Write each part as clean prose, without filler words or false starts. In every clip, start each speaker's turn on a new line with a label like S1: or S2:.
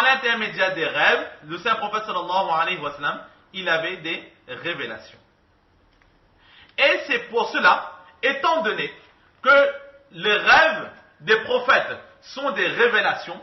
S1: à l'intermédiaire des rêves, le saint prophète sallallahu alayhi wa sallam, il avait des révélations. Et c'est pour cela, étant donné que les rêves des prophètes sont des révélations,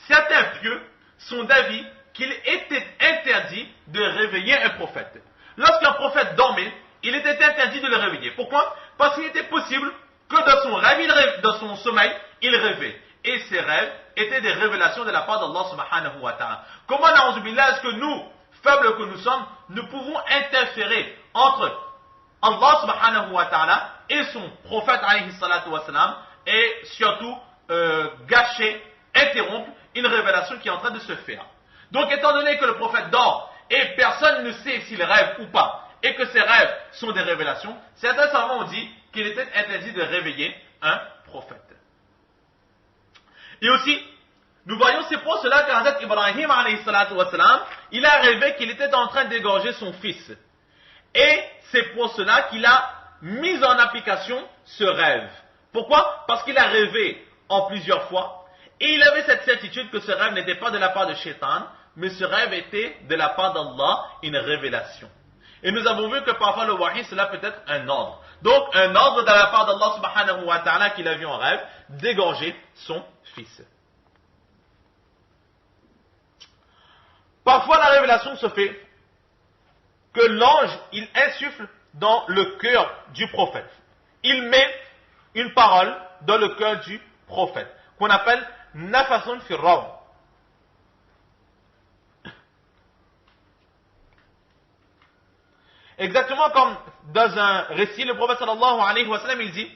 S1: certains pieux sont d'avis qu'il était interdit de réveiller un prophète. Lorsqu'un prophète dormait, il était interdit de le réveiller. Pourquoi? Parce qu'il était possible que dans son rêve, dans son sommeil, il rêvait. Et ces rêves étaient des révélations de la part d'Allah subhanahu wa ta'ala. Comment, na'udzubillah, est-ce que nous, faibles que nous sommes, nous pouvons interférer entre Allah subhanahu wa ta'ala et son prophète alayhi salatu wa salam, et surtout gâcher, interrompre une révélation qui est en train de se faire. Donc étant donné que le prophète dort et personne ne sait s'il rêve ou pas, et que ces rêves sont des révélations, certains savants ont dit qu'il était interdit de réveiller un prophète. Et aussi, nous voyons, c'est pour cela qu'Hazrat Ibrahim alayhi salatu wa salam, il a rêvé qu'il était en train d'égorger son fils. Et c'est pour cela qu'il a mis en application ce rêve. Pourquoi? Parce qu'il a rêvé en plusieurs fois, et il avait cette certitude que ce rêve n'était pas de la part de Shaitan, mais ce rêve était de la part d'Allah, une révélation. Et nous avons vu que parfois le wahi, cela peut être un ordre. Donc un ordre de la part d'Allah subhanahu wa ta'ala qu'il a vu en rêve, d'égorger son fils. Parfois la révélation se fait que l'ange, il insuffle dans le cœur du prophète. Il met une parole dans le cœur du prophète, qu'on appelle nafasun fi raw. Exactement comme dans un récit, le prophète sallallahu alayhi wa sallam, il dit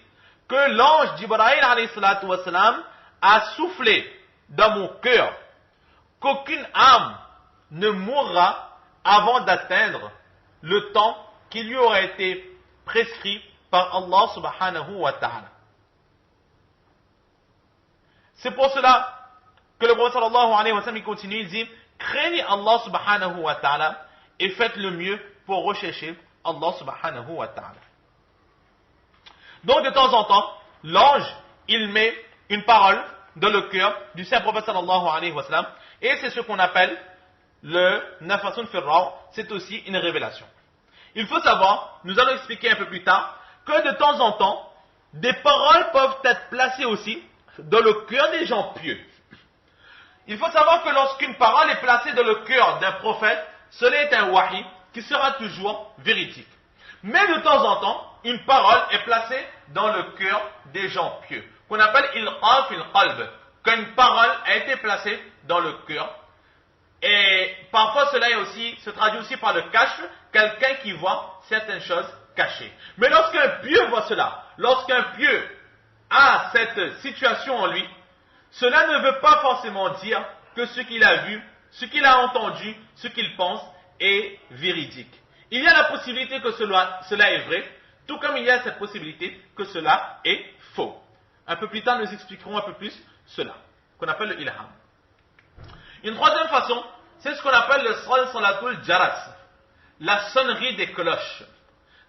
S1: que l'ange Jibril alayhi salatu wa sallam a soufflé dans mon cœur qu'aucune âme ne mourra avant d'atteindre le temps qui lui aurait été prescrit par Allah subhanahu wa ta'ala. C'est pour cela que le prophète sallallahu alayhi wa sallam, il continue, il dit, craignez Allah subhanahu wa ta'ala et faites le mieux pour rechercher Allah subhanahu wa ta'ala. Donc de temps en temps, l'ange, il met une parole dans le cœur du saint prophète sallallahu alayhi wa sallam, et c'est ce qu'on appelle le nafasun firraw, c'est aussi une révélation. Il faut savoir, nous allons expliquer un peu plus tard, que de temps en temps, des paroles peuvent être placées aussi dans le cœur des gens pieux. Il faut savoir que lorsqu'une parole est placée dans le cœur d'un prophète, cela est un wahi qui sera toujours véridique. Mais de temps en temps, une parole est placée dans le cœur des gens pieux, qu'on appelle ilqa fil qalb, qu'une parole a été placée dans le cœur. Et parfois cela est aussi, se traduit aussi par le cache, quelqu'un qui voit certaines choses cachées. Mais lorsqu'un pieux voit cela, lorsqu'un pieux a cette situation en lui, cela ne veut pas forcément dire que ce qu'il a vu, ce qu'il a entendu, ce qu'il pense est véridique. Il y a la possibilité que cela est vrai, tout comme il y a cette possibilité que cela est faux. Un peu plus tard, nous expliquerons un peu plus cela, qu'on appelle le ilham. Une troisième façon, c'est ce qu'on appelle le salatul jaras, la sonnerie des cloches.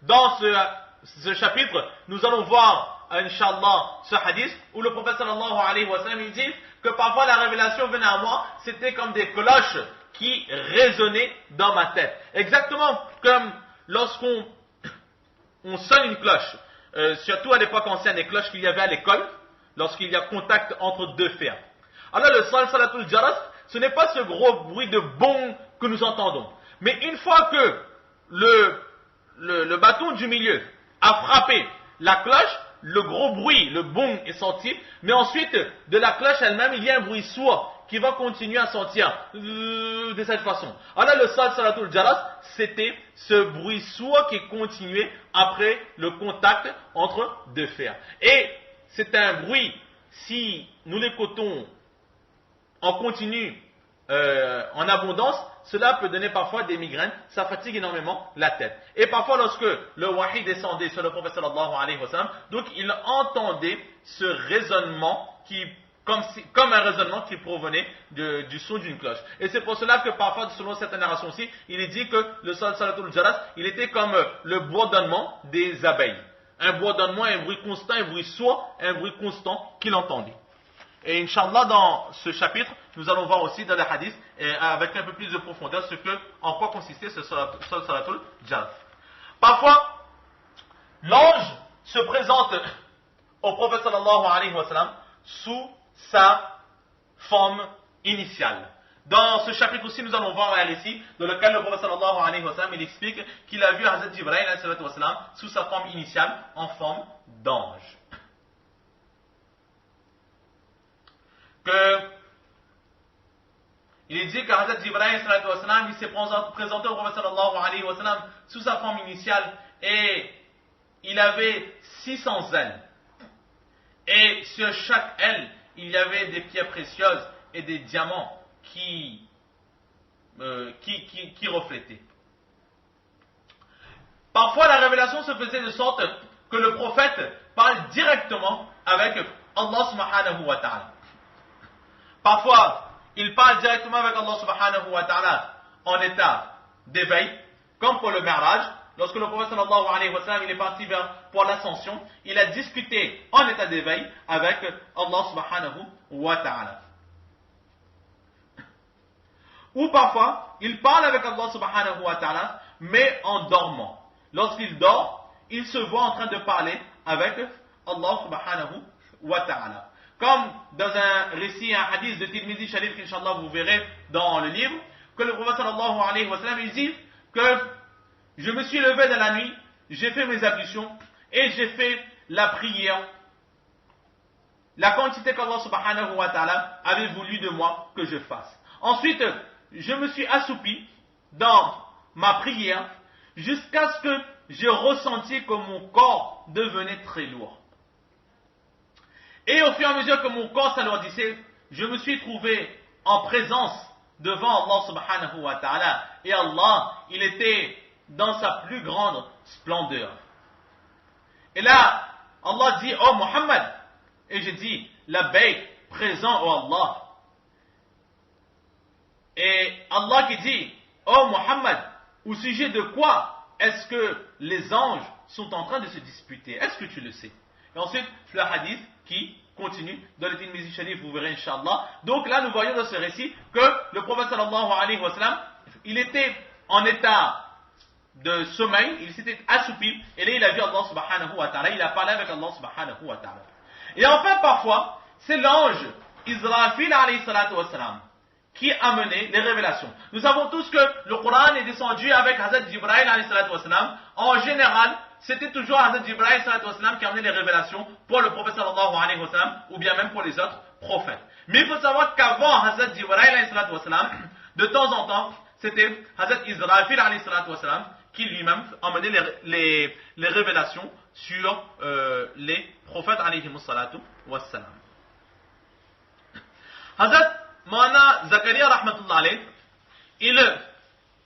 S1: Dans ce chapitre, nous allons voir, Inch'Allah, ce hadith où le prophète sallallahu alayhi wa sallam, il dit que parfois la révélation venait à moi, c'était comme des cloches qui résonnaient dans ma tête. Exactement comme lorsqu'on sonne une cloche, surtout à l'époque ancienne, les cloches qu'il y avait à l'école, lorsqu'il y a contact entre deux fers. Alors le salatul jaras, ce n'est pas ce gros bruit de bong que nous entendons. Mais une fois que le bâton du milieu a frappé la cloche, le gros bruit, le bong est sorti, mais ensuite, de la cloche elle-même, il y a un bruit sourd qui va continuer à sortir de cette façon. Alors le salatul jaras, c'était ce bruit sourd qui continuait après le contact entre deux fers. Et c'est un bruit, si nous l'écoutons en continu, en abondance, cela peut donner parfois des migraines, ça fatigue énormément la tête. Et parfois lorsque le wahi descendait sur le prophète sallallahu alayhi wa sallam, donc il entendait ce raisonnement qui, comme un raisonnement qui provenait du son d'une cloche. Et c'est pour cela que parfois, selon cette narration-ci, il est dit que le salatul jaras, il était comme le bourdonnement des abeilles. Un bourdonnement, un bruit constant, un bruit sourd, un bruit constant qu'il entendait. Et Inch'Allah, dans ce chapitre, nous allons voir aussi dans les hadiths, avec un peu plus de profondeur, en quoi consistait ce Salatul Jalf. Parfois, l'ange se présente au prophète sallallahu alayhi wa sallam sous sa forme initiale. Dans ce chapitre aussi, nous allons voir un récit dans lequel le prophète sallallahu alayhi wa sallam il explique qu'il a vu Hazrat Jibril alayhi wa sallam sous sa forme initiale en forme d'ange. Il est dit que Hazrat Jibril alayhi wa sallam il s'est présenté au prophète sallallahu alayhi wa sallam sous sa forme initiale et il avait 600 ailes. Et sur chaque aile, il y avait des pierres précieuses et des diamants qui reflétaient. Parfois, la révélation se faisait de sorte que le prophète parle directement avec Allah subhanahu wa ta'ala. Parfois, il parle directement avec Allah subhanahu wa ta'ala en état d'éveil, comme pour le Mi'raj. Lorsque le prophète sallallahu alayhi wa sallam il est parti pour l'ascension, il a discuté en état d'éveil avec Allah subhanahu wa ta'ala. Ou parfois, il parle avec Allah subhanahu wa ta'ala, mais en dormant. Lorsqu'il dort, il se voit en train de parler avec Allah subhanahu wa ta'ala. Comme dans un récit, un hadith de Tirmidhi Sharif, qu'Inch'Allah vous verrez dans le livre, que le prophète sallallahu alayhi wa sallam il dit que je me suis levé dans la nuit, j'ai fait mes ablutions et j'ai fait la prière, la quantité qu'Allah subhanahu wa ta'ala avait voulu de moi que je fasse. Ensuite, je me suis assoupi dans ma prière jusqu'à ce que j'ai ressenti que mon corps devenait très lourd. Et au fur et à mesure que mon corps s'alourdissait, je me suis trouvé en présence devant Allah subhanahu wa ta'ala. Et Allah, il était dans sa plus grande splendeur. Et là, Allah dit, oh Muhammad, et je dis, labbaik, présent, oh Allah. Et Allah qui dit, oh Muhammad, au sujet de quoi est-ce que les anges sont en train de se disputer? Est-ce que tu le sais? Et ensuite, le hadith qui continue dans le Tirmidhi Sharif, vous verrez Inch'Allah. Donc là, nous voyons dans ce récit que le prophète sallallahu alayhi wa sallam, il était en état de sommeil, il s'était assoupi, et là il a vu Allah subhanahu wa ta'ala, il a parlé avec Allah subhanahu wa ta'ala. Et enfin, parfois, c'est l'ange Israfil alayhi salatu wa salam qui a mené les révélations. Nous savons tous que le Coran est descendu avec Hazrat Jibril alayhi salatu wa salam. En général, c'était toujours Hazrat Jibril alayhi salatu wa salam qui a mené les révélations pour le prophète sallallahu alayhi wa sallam, ou bien même pour les autres prophètes. Mais il faut savoir qu'avant Hazrat Jibril alayhi salatu wa salam, de temps en temps, c'était Hazrat Israfil alayhi salatu wa salam qui lui-même a mené les révélations sur les prophètes alayhi salatu wa salam. Hazrat Maulana Zakaria rahmatullah alayh, il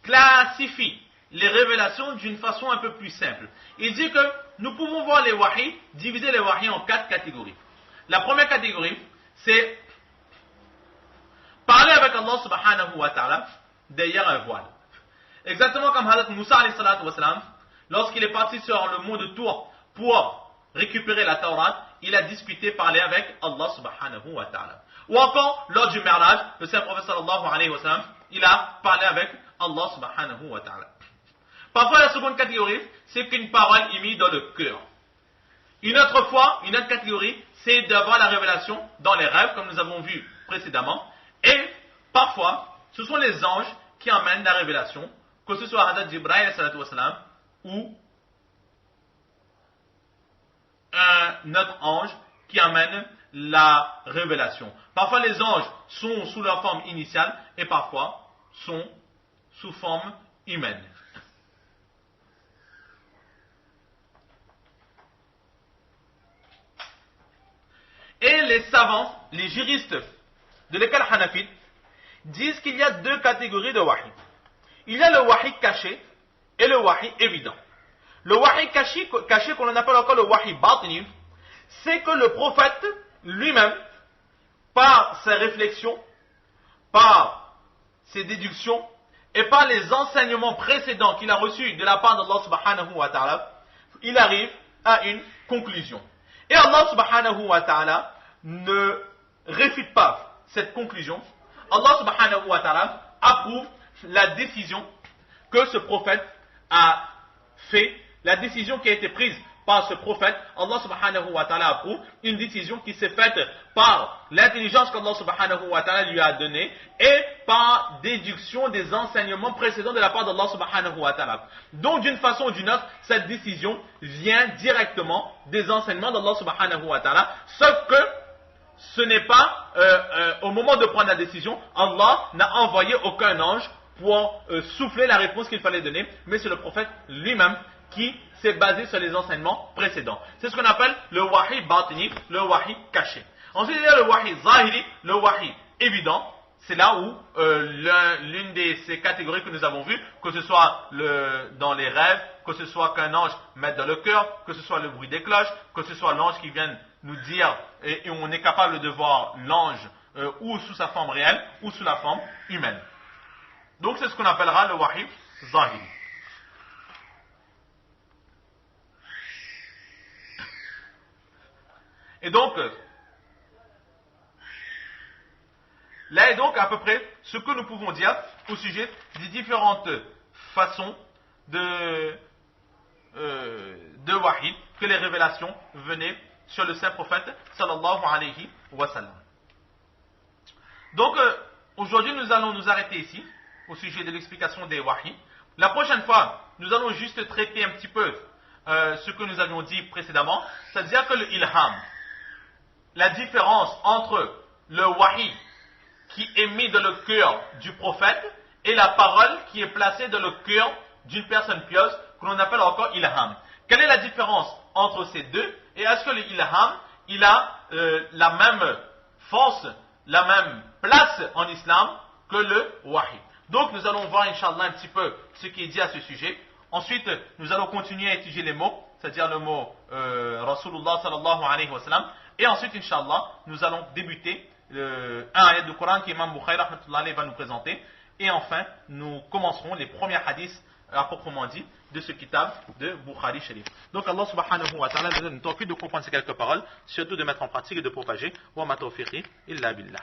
S1: classifie les révélations d'une façon un peu plus simple. Il dit que nous pouvons voir les wahys, diviser les wahys en 4 catégories. La première catégorie, c'est parler avec Allah subhanahu wa ta'ala derrière un voile. Exactement comme Hazrat Moussa alayhi salatu wa salam, lorsqu'il est parti sur le mont de Tour pour récupérer la Taurat, il a discuté, parlé avec Allah subhanahu wa ta'ala. Ou encore, lors du Mi'raj, le Saint Prophète sallallahu alayhi wa sallam, il a parlé avec Allah subhanahu wa ta'ala. Parfois, la seconde catégorie, c'est qu'une parole est mise dans le cœur. Une autre catégorie, c'est d'avoir la révélation dans les rêves, comme nous avons vu précédemment. Et parfois, ce sont les anges qui amènent la révélation, que ce soit Hazrat Jibril sallallahu alayhi wa sallam ou un autre ange qui amène la révélation. Parfois les anges sont sous leur forme initiale et parfois sont sous forme humaine. Et les savants, les juristes de l'école hanafite disent qu'il y a 2 catégories de wahi. Il y a le wahi caché et le wahi évident. Le wahi caché qu'on appelle encore le wahi batini, c'est que le prophète lui-même, par ses réflexions, par ses déductions et par les enseignements précédents qu'il a reçus de la part d'Allah subhanahu wa ta'ala, il arrive à une conclusion. Et Allah subhanahu wa ta'ala ne réfute pas cette conclusion, Allah subhanahu wa ta'ala approuve la décision que ce prophète a fait, la décision qui a été prise par ce prophète. Allah subhanahu wa ta'ala approuve une décision qui s'est faite par l'intelligence qu'Allah subhanahu wa ta'ala lui a donnée et par déduction des enseignements précédents de la part d'Allah subhanahu wa ta'ala. Donc d'une façon ou d'une autre, cette décision vient directement des enseignements d'Allah subhanahu wa ta'ala, sauf que ce n'est pas au moment de prendre la décision, Allah n'a envoyé aucun ange pour souffler la réponse qu'il fallait donner, mais c'est le prophète lui-même qui s'est basé sur les enseignements précédents. C'est ce qu'on appelle le wahi batini, le wahi caché. Ensuite, il y a le wahi zahiri, le wahi évident. C'est là où l'une de ces catégories que nous avons vues, que ce soit dans les rêves, que ce soit qu'un ange mette dans le cœur, que ce soit le bruit des cloches, que ce soit l'ange qui vienne nous dire, et on est capable de voir l'ange ou sous sa forme réelle, ou sous la forme humaine. Donc c'est ce qu'on appellera le wahi zahiri. Et donc, là est donc à peu près ce que nous pouvons dire au sujet des différentes façons de wahi, que les révélations venaient sur le saint prophète sallallahu alayhi wa sallam. Donc, aujourd'hui nous allons nous arrêter ici au sujet de l'explication des wahi. La prochaine fois, nous allons juste traiter un petit peu ce que nous avions dit précédemment, c'est-à-dire que le ilham, la différence entre le wahi qui est mis dans le cœur du prophète et la parole qui est placée dans le cœur d'une personne pieuse que l'on appelle encore ilham. Quelle est la différence entre ces deux? Et est-ce que le ilham, il a la même force, la même place en islam que le wahi? Donc nous allons voir Inch'Allah un petit peu ce qui est dit à ce sujet. Ensuite, nous allons continuer à étudier les mots, c'est-à-dire le mot Rasulullah sallallahu alayhi wa sallam. Et ensuite, Inch'Allah, nous allons débuter un ayat du Coran qu'Imam Bukhari rahmatullah alayhi va nous présenter. Et enfin, nous commencerons les premiers hadiths à proprement dit de ce kitab de Bukhari Sharif. Donc Allah subhanahu wa ta'ala nous donne une tawfiq de comprendre ces quelques paroles, surtout de mettre en pratique et de propager. Wa ma tawfiqi illa billah.